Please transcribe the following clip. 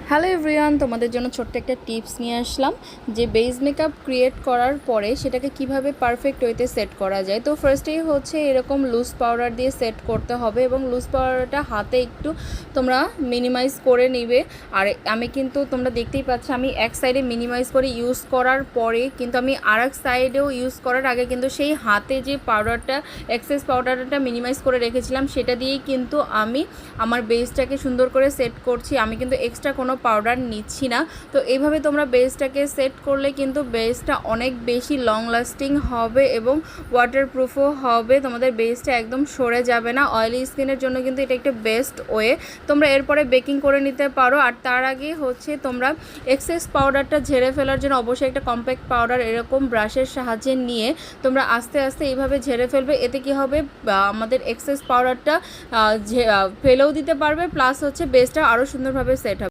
Hello everyone, তোমাদের জন্য ছোট্ট একটা টিপস নিয়ে আসলাম যে বেস মেকআপ ক্রিয়েট করার পরে সেটাকে কিভাবে পারফেক্ট ওয়েতে সেট করা যায়। তো ফার্স্টেই হচ্ছে এরকম লুজ পাউডার দিয়ে সেট করতে হবে এবং লুজ পাউডারটা হাতে একটু তোমরা মিনিমাইজ করে নিবে। আর আমি কিন্তু তোমরা দেখতেই পাচ্ছ আমি এক সাইডে মিনিমাইজ করে ইউজ করার পরে কিন্তু আমি আর এক সাইডেও ইউজ করার আগে কিন্তু সেই হাতে যে পাউডারটা এক্সেস পাউডারটা মিনিমাইজ করে রেখেছিলাম সেটা দিয়েই কিন্তু আমি আমার বেসটাকে সুন্দর করে সেট করছি। আমি কিন্তু এক্সট্রা কোনো পাউডার নিচ্ছি না। তো এইভাবে তোমরা বেসটাকে সেট করলে কিন্তু বেসটা অনেক বেশি লং লাস্টিং হবে এবং ওয়াটারপ্রুফও হবে। তোমাদের বেসটা একদম সরে যাবে না। অয়েলি স্কিনের জন্য কিন্তু এটা একটা বেস্ট ওয়ে। তোমরা এরপরে বেকিং করে নিতে পারো। আর তার আগে হচ্ছে তোমরা এক্সেস পাউডারটা ঝেড়ে ফেলার জন্য অবশ্যই একটা কম্প্যাক্ট পাউডার এরকম ব্রাশের সাহায্যে নিয়ে তোমরা আস্তে আস্তে এইভাবে ঝেড়ে ফেলবে। এতে কি হবে, আমাদের এক্সেস পাউডারটা ফেলেও দিতে পারবে, প্লাস হচ্ছে বেসটা আরও সুন্দরভাবে সেট হবে।